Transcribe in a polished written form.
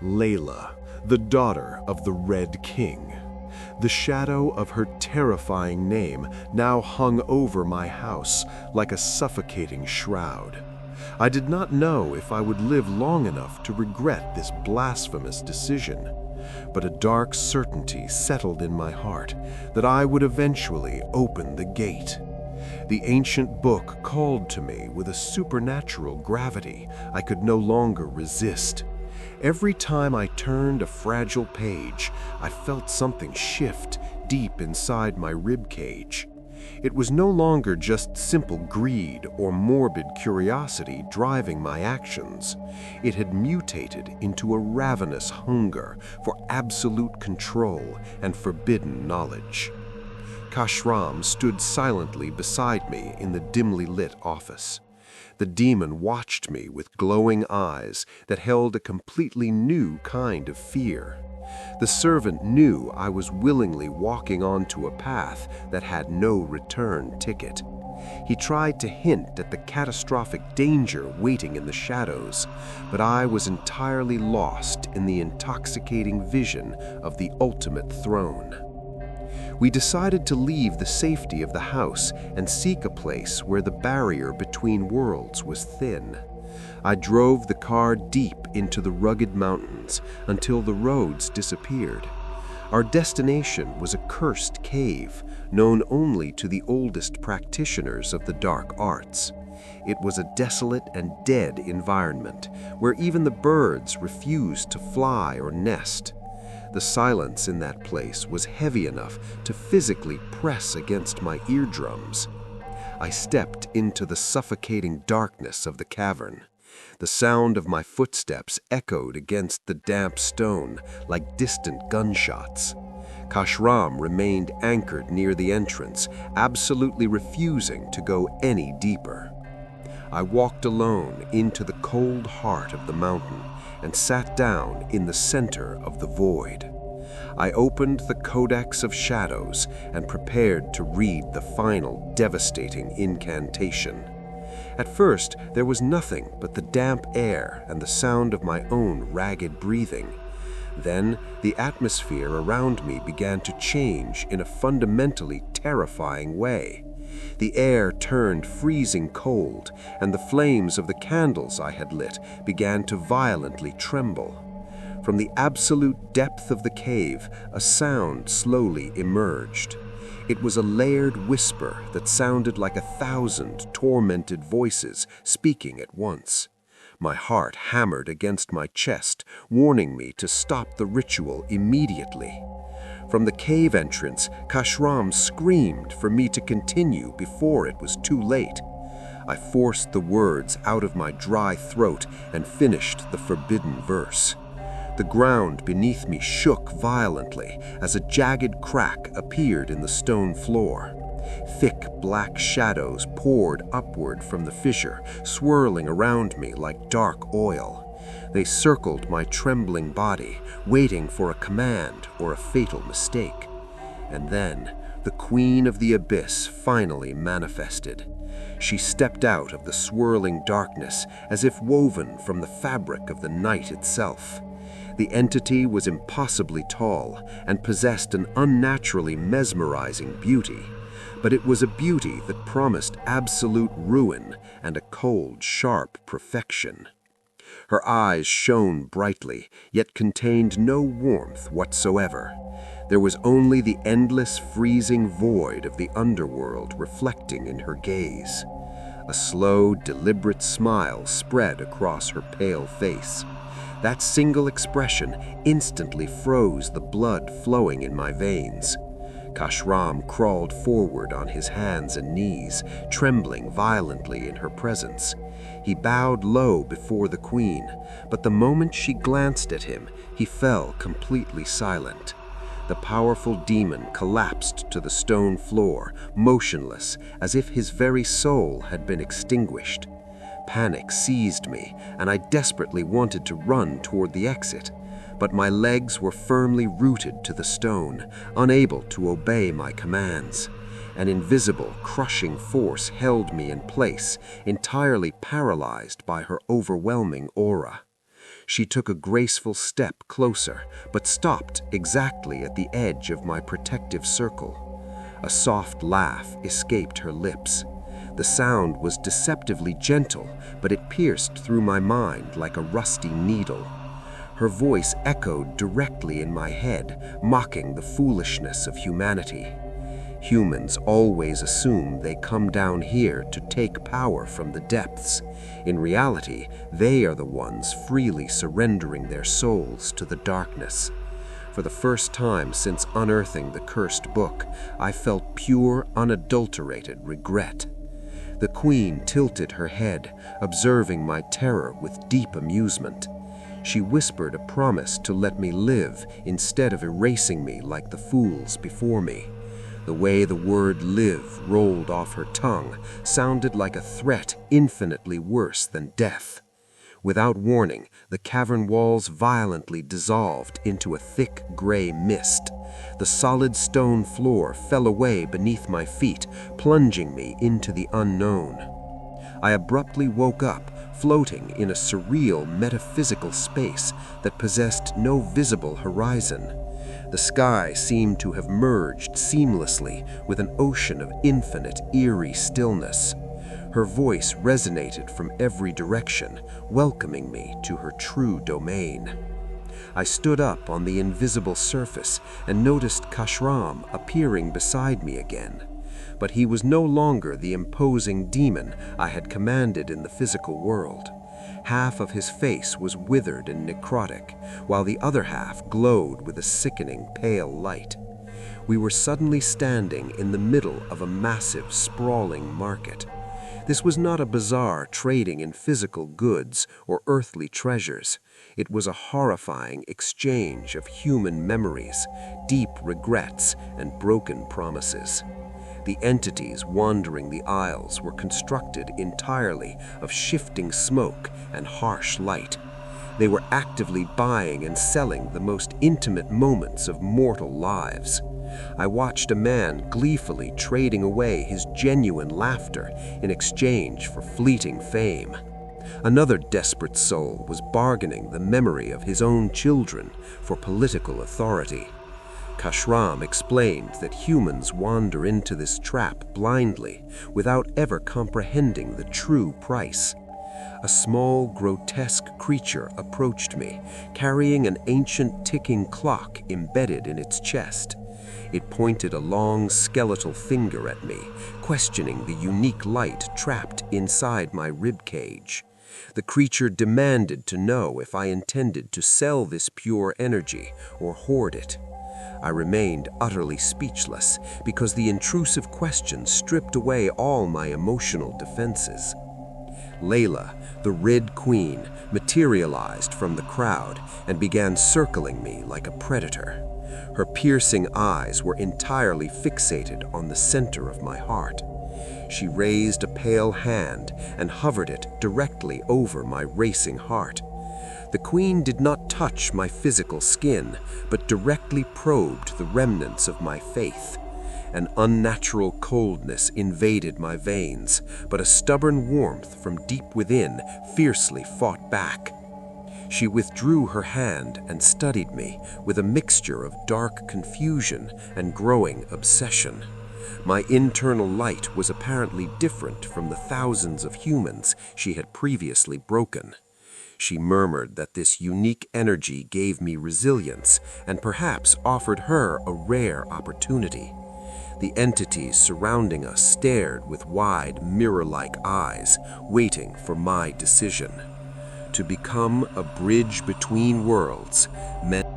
Layla, the daughter of the Red King. The shadow of her terrifying name now hung over my house like a suffocating shroud. I did not know if I would live long enough to regret this blasphemous decision, but a dark certainty settled in my heart that I would eventually open the gate. The ancient book called to me with a supernatural gravity I could no longer resist. Every time I turned a fragile page, I felt something shift deep inside my ribcage. It was no longer just simple greed or morbid curiosity driving my actions. It had mutated into a ravenous hunger for absolute control and forbidden knowledge. Kashram stood silently beside me in the dimly lit office. The demon watched me with glowing eyes that held a completely new kind of fear. The servant knew I was willingly walking onto a path that had no return ticket. He tried to hint at the catastrophic danger waiting in the shadows, but I was entirely lost in the intoxicating vision of the ultimate throne. We decided to leave the safety of the house and seek a place where the barrier between worlds was thin. I drove the car deep into the rugged mountains until the roads disappeared. Our destination was a cursed cave, known only to the oldest practitioners of the dark arts. It was a desolate and dead environment, where even the birds refused to fly or nest. The silence in that place was heavy enough to physically press against my eardrums. I stepped into the suffocating darkness of the cavern. The sound of my footsteps echoed against the damp stone like distant gunshots. Kashram remained anchored near the entrance, absolutely refusing to go any deeper. I walked alone into the cold heart of the mountain and sat down in the center of the void. I opened the Codex of Shadows and prepared to read the final devastating incantation. At first, there was nothing but the damp air and the sound of my own ragged breathing. Then, the atmosphere around me began to change in a fundamentally terrifying way. The air turned freezing cold, and the flames of the candles I had lit began to violently tremble. From the absolute depth of the cave, a sound slowly emerged. It was a layered whisper that sounded like 1,000 tormented voices speaking at once. My heart hammered against my chest, warning me to stop the ritual immediately. From the cave entrance, Kashram screamed for me to continue before it was too late. I forced the words out of my dry throat and finished the forbidden verse. The ground beneath me shook violently as a jagged crack appeared in the stone floor. Thick black shadows poured upward from the fissure, swirling around me like dark oil. They circled my trembling body, waiting for a command or a fatal mistake. And then, the Queen of the Abyss finally manifested. She stepped out of the swirling darkness as if woven from the fabric of the night itself. The entity was impossibly tall and possessed an unnaturally mesmerizing beauty, but it was a beauty that promised absolute ruin and a cold, sharp perfection. Her eyes shone brightly, yet contained no warmth whatsoever. There was only the endless, freezing void of the underworld reflecting in her gaze. A slow, deliberate smile spread across her pale face. That single expression instantly froze the blood flowing in my veins. Kashram crawled forward on his hands and knees, trembling violently in her presence. He bowed low before the queen, but the moment she glanced at him, he fell completely silent. The powerful demon collapsed to the stone floor, motionless, as if his very soul had been extinguished. Panic seized me, and I desperately wanted to run toward the exit, but my legs were firmly rooted to the stone, unable to obey my commands. An invisible, crushing force held me in place, entirely paralyzed by her overwhelming aura. She took a graceful step closer, but stopped exactly at the edge of my protective circle. A soft laugh escaped her lips. The sound was deceptively gentle, but it pierced through my mind like a rusty needle. Her voice echoed directly in my head, mocking the foolishness of humanity. Humans always assume they come down here to take power from the depths. In reality, they are the ones freely surrendering their souls to the darkness. For the first time since unearthing the cursed book, I felt pure, unadulterated regret. The queen tilted her head, observing my terror with deep amusement. She whispered a promise to let me live instead of erasing me like the fools before me. The way the word live rolled off her tongue sounded like a threat infinitely worse than death. Without warning, the cavern walls violently dissolved into a thick gray mist. The solid stone floor fell away beneath my feet, plunging me into the unknown. I abruptly woke up, floating in a surreal metaphysical space that possessed no visible horizon. The sky seemed to have merged seamlessly with an ocean of infinite, eerie stillness. Her voice resonated from every direction, welcoming me to her true domain. I stood up on the invisible surface and noticed Kashram appearing beside me again. But he was no longer the imposing demon I had commanded in the physical world. Half of his face was withered and necrotic, while the other half glowed with a sickening pale light. We were suddenly standing in the middle of a massive, sprawling market. This was not a bazaar trading in physical goods or earthly treasures. It was a horrifying exchange of human memories, deep regrets, and broken promises. The entities wandering the aisles were constructed entirely of shifting smoke and harsh light. They were actively buying and selling the most intimate moments of mortal lives. I watched a man gleefully trading away his genuine laughter in exchange for fleeting fame. Another desperate soul was bargaining the memory of his own children for political authority. Kashram explained that humans wander into this trap blindly, without ever comprehending the true price. A small, grotesque creature approached me, carrying an ancient ticking clock embedded in its chest. It pointed a long, skeletal finger at me, questioning the unique light trapped inside my ribcage. The creature demanded to know if I intended to sell this pure energy or hoard it. I remained utterly speechless because the intrusive question stripped away all my emotional defenses. Layla, the Red Queen, materialized from the crowd and began circling me like a predator. Her piercing eyes were entirely fixated on the center of my heart. She raised a pale hand and hovered it directly over my racing heart. The queen did not touch my physical skin, but directly probed the remnants of my faith. An unnatural coldness invaded my veins, but a stubborn warmth from deep within fiercely fought back. She withdrew her hand and studied me with a mixture of dark confusion and growing obsession. My internal light was apparently different from the thousands of humans she had previously broken. She murmured that this unique energy gave me resilience and perhaps offered her a rare opportunity. The entities surrounding us stared with wide, mirror-like eyes, waiting for my decision. To become a bridge between worlds meant